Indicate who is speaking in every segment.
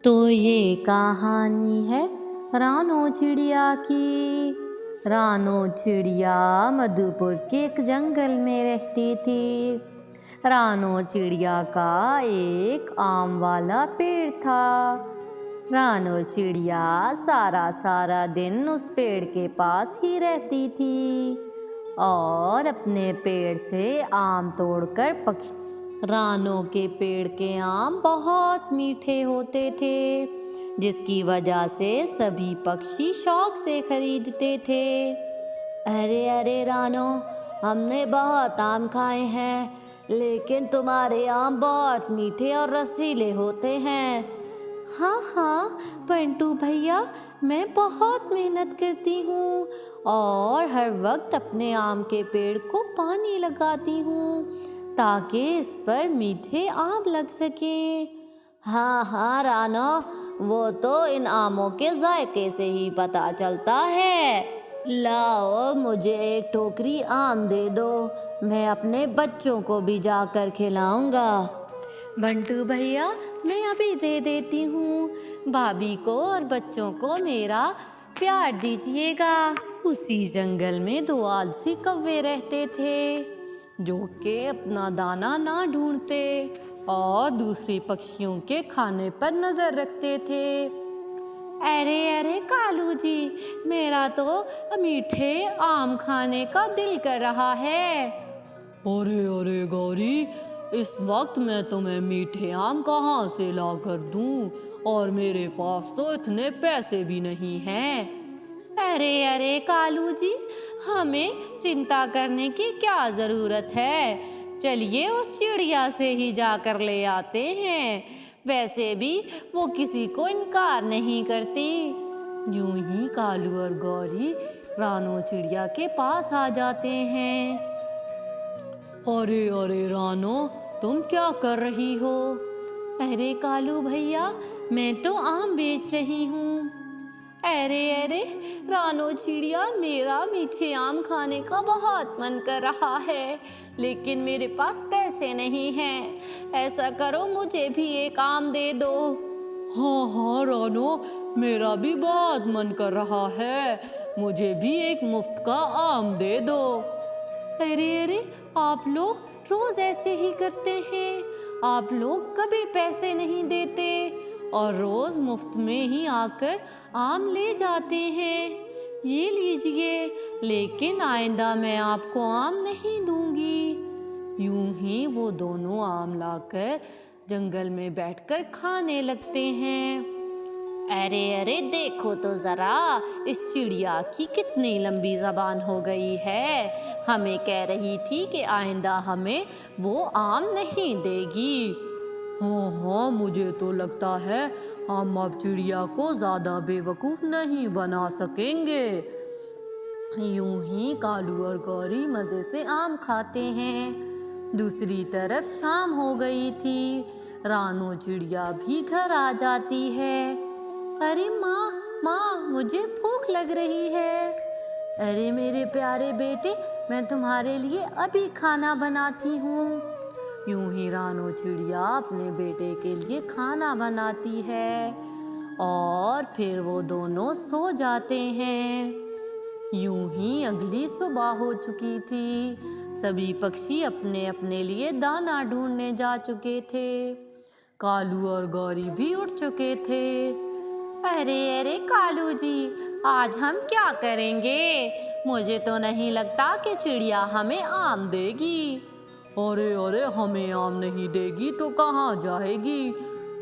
Speaker 1: तो ये कहानी है रानो चिड़िया की। रानो चिड़िया मधुपुर के एक जंगल में रहती थी। रानो चिड़िया का एक आम वाला पेड़ था। रानो चिड़िया सारा सारा दिन उस पेड़ के पास ही रहती थी और अपने पेड़ से आम तोड़कर पक्षी। रानो के पेड़ के आम बहुत मीठे होते थे, जिसकी वजह से सभी पक्षी शौक से खरीदते थे। अरे अरे रानो, हमने बहुत आम खाए हैं, लेकिन तुम्हारे आम बहुत मीठे और रसीले होते हैं। हाँ हाँ पंटू भैया, मैं बहुत मेहनत करती हूँ और हर वक्त अपने आम के पेड़ को पानी लगाती हूँ ताकि इस पर मीठे आम लग सके। हाँ हाँ रानो, वो तो इन आमों के जायके से ही पता चलता है। लाओ, मुझे एक टोकरी आम दे दो, मैं अपने बच्चों को भी जाकर खिलाऊंगा। बंटू भैया, मैं अभी दे देती हूँ। भाभी को और बच्चों को मेरा प्यार दीजिएगा। उसी जंगल में दो आलसी कौवे रहते थे, जो कि अपना दाना ना ढूंढते और दूसरे पक्षियों के खाने पर नजर रखते थे। अरे अरे कालू जी, मेरा तो मीठे आम खाने का दिल कर रहा है। अरे अरे गौरी, इस वक्त मैं तुम्हें मीठे आम कहाँ से ला कर दूँ, और मेरे पास तो इतने पैसे भी नहीं हैं। अरे अरे कालू जी, हमें चिंता करने की क्या ज़रूरत है। चलिए उस चिड़िया से ही जाकर ले आते हैं, वैसे भी वो किसी को इनकार नहीं करती। यूं ही कालू और गौरी रानो चिड़िया के पास आ जाते हैं। अरे अरे रानो, तुम क्या कर रही हो? अरे कालू भैया, मैं तो आम बेच रही हूँ। अरे अरे रानो चिड़िया, मेरा मीठे आम खाने का बहुत मन कर रहा है, लेकिन मेरे पास पैसे नहीं हैं। ऐसा करो, मुझे भी एक आम दे दो। हाँ हाँ रानो, मेरा भी बहुत मन कर रहा है, मुझे भी एक मुफ्त का आम दे दो। अरे अरे, आप लोग रोज ऐसे ही करते हैं। आप लोग कभी पैसे नहीं देते और रोज मुफ्त में ही आकर आम ले जाते हैं। ये लीजिए, लेकिन आइंदा मैं आपको आम नहीं दूंगी। यूं ही वो दोनों आम लाकर जंगल में बैठकर खाने लगते हैं। अरे अरे देखो तो जरा, इस चिड़िया की कितनी लंबी जबान हो गई है। हमें कह रही थी कि आइंदा हमें वो आम नहीं देगी। हाँ हाँ, मुझे तो लगता है हम अब चिड़िया को ज़्यादा बेवकूफ़ नहीं बना सकेंगे। यूं ही कालू और गौरी मज़े से आम खाते हैं। दूसरी तरफ शाम हो गई थी। रानो चिड़िया भी घर आ जाती है। अरे माँ माँ, मुझे भूख लग रही है। अरे मेरे प्यारे बेटे, मैं तुम्हारे लिए अभी खाना बनाती हूँ। यूं ही रानो चिड़िया अपने बेटे के लिए खाना बनाती है और फिर वो दोनों सो जाते हैं। यूं ही अगली सुबह हो चुकी थी। सभी पक्षी अपने अपने लिए दाना ढूंढने जा चुके थे। कालू और गौरी भी उठ चुके थे। अरे अरे कालू जी, आज हम क्या करेंगे? मुझे तो नहीं लगता कि चिड़िया हमें आम देगी। अरे अरे, हमें आम नहीं देगी तो कहाँ जाएगी?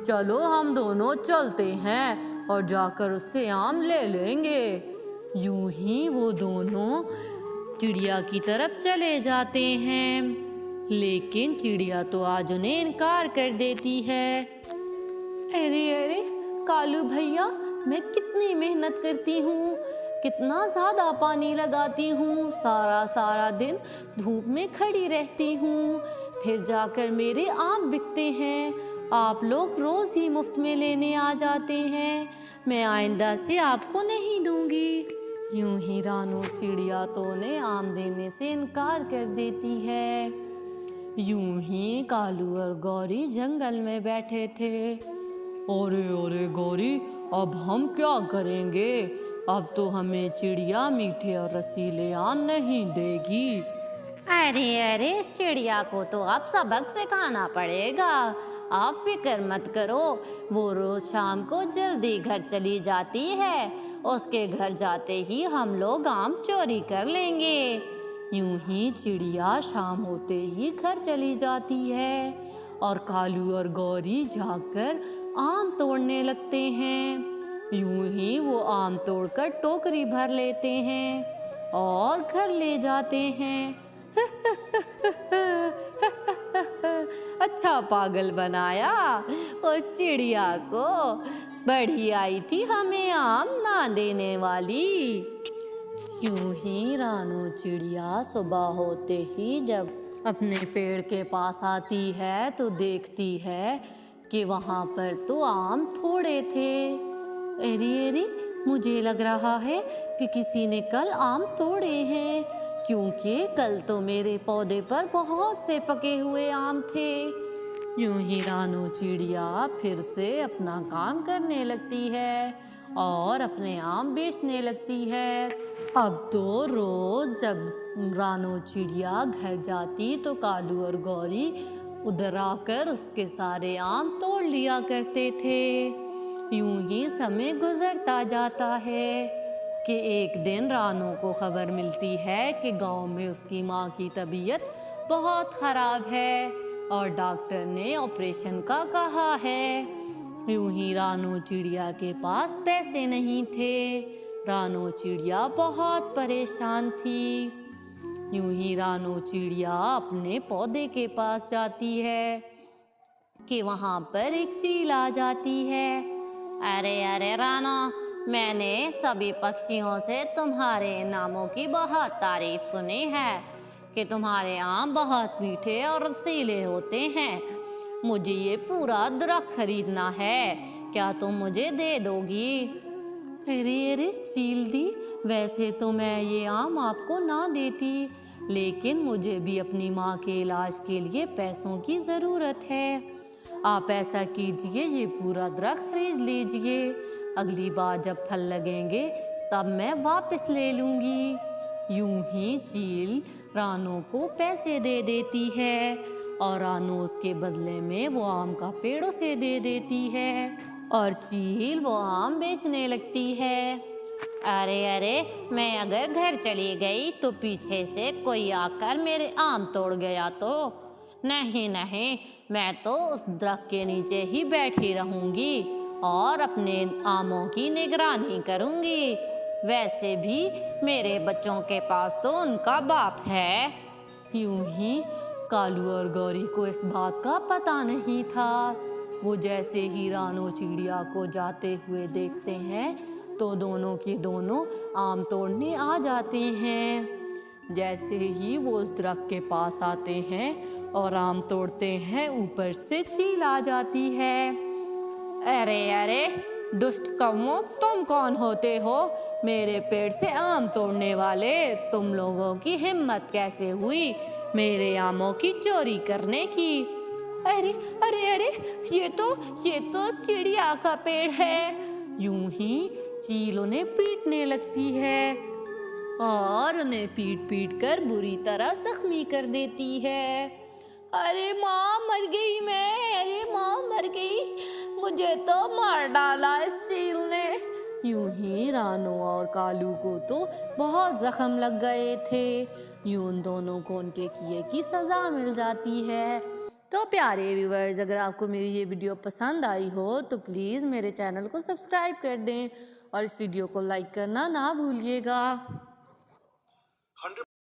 Speaker 1: चलो हम दोनों चलते हैं और जाकर उससे आम ले लेंगे। यूं ही वो दोनों चिड़िया की तरफ चले जाते हैं, लेकिन चिड़िया तो आज उन्हें इनकार कर देती है। अरे अरे कालू भैया, मैं कितनी मेहनत करती हूँ, कितना ज़्यादा पानी लगाती हूँ, सारा सारा दिन धूप में खड़ी रहती हूँ, फिर जाकर मेरे आम बिकते हैं। आप लोग रोज़ ही मुफ्त में लेने आ जाते हैं। मैं आइंदा से आपको नहीं दूंगी। यूं ही रानो चिड़िया तो उन्हें आम देने से इनकार कर देती है। यूं ही कालू और गौरी जंगल में बैठे थे अरे अरे गौरी, अब हम क्या करेंगे? अब तो हमें चिड़िया मीठे और रसीले आम नहीं देगी। अरे अरे, इस चिड़िया को तो अब सबक सिखाना पड़ेगा। आप फिक्र मत करो, वो रोज शाम को जल्दी घर चली जाती है। उसके घर जाते ही हम लोग आम चोरी कर लेंगे। यूं ही चिड़िया शाम होते ही घर चली जाती है और कालू और गौरी जाकर आम तोड़ने लगते हैं। यूं ही वो आम तोड़कर टोकरी भर लेते हैं और घर ले जाते हैं। अच्छा पागल बनाया उस चिड़िया को, बड़ी आई थी हमें आम ना देने वाली। यूं ही रानू चिड़िया सुबह होते ही जब अपने पेड़ के पास आती है तो देखती है कि वहाँ पर तो आम थोड़े थे। अरे अरे, मुझे लग रहा है कि किसी ने कल आम तोड़े हैं, क्योंकि कल तो मेरे पौधे पर बहुत से पके हुए आम थे। यूं ही रानू चिड़िया फिर से अपना काम करने लगती है और अपने आम बेचने लगती है। अब तो रोज जब रानू चिड़िया घर जाती तो कालू और गौरी उधर आकर उसके सारे आम तोड़ लिया करते थे। यूं ही समय गुजरता जाता है कि एक दिन रानू को खबर मिलती है कि गांव में उसकी माँ की तबीयत बहुत ख़राब है और डॉक्टर ने ऑपरेशन का कहा है। यूं ही रानू चिड़िया के पास पैसे नहीं थे। रानू चिड़िया बहुत परेशान थी। यूं ही रानू चिड़िया अपने पौधे के पास जाती है कि वहाँ पर एक चील आ जाती है। अरे अरे रानू, मैंने सभी पक्षियों से तुम्हारे नामों की बहुत तारीफ सुनी है कि तुम्हारे आम बहुत मीठे और रसीले होते हैं। मुझे ये पूरा दरख्त खरीदना है, क्या तुम मुझे दे दोगी? अरे अरे चील दी, वैसे तो मैं ये आम आपको ना देती, लेकिन मुझे भी अपनी माँ के इलाज के लिए पैसों की ज़रूरत है। आप ऐसा कीजिए, ये पूरा दरख्त खरीद लीजिए। अगली बार जब फल लगेंगे तब मैं वापस ले लूँगी। यूं ही चील रानू को पैसे दे देती है और रानू उसके बदले में वो आम का पेड़ उसे दे देती है और चील वो आम बेचने लगती है। अरे अरे, मैं अगर घर चली गई तो पीछे से कोई आकर मेरे आम तोड़ गया तो? नहीं नहीं, मैं तो उस दरख्त के नीचे ही बैठी रहूंगी और अपने आमों की निगरानी करूंगी। वैसे भी मेरे बच्चों के पास तो उनका बाप है। यूं ही कालू और गौरी को इस बात का पता नहीं था। वो जैसे ही रानू चिड़िया को जाते हुए देखते हैं तो दोनों के दोनों आम तोड़ने आ जाते हैं। जैसे ही वो उस दरख्त के पास आते हैं और आम तोड़ते हैं, ऊपर से चील आ जाती है। अरे अरे दुष्ट कौमों, तुम कौन होते हो मेरे पेड़ से आम तोड़ने वाले? तुम लोगों की हिम्मत कैसे हुई मेरे आमों की चोरी करने की? अरे अरे अरे, ये तो चिड़िया का पेड़ है। यूं ही चील उन्हें पीटने लगती है और उन्हें पीट पीट कर बुरी तरह जख्मी कर देती है। अरे माँ मर गई मैं, अरे माँ मर गई, मुझे तो मार डाला इस चील ने। यूं ही रानू और कालू को तो बहुत जख्म लग गए थे। यूं उन दोनों को उनके किए की सज़ा मिल जाती है। तो प्यारे व्यूवर्स, अगर आपको मेरी ये वीडियो पसंद आई हो तो प्लीज़ मेरे चैनल को सब्सक्राइब कर दें और इस वीडियो को लाइक करना ना भूलिएगा।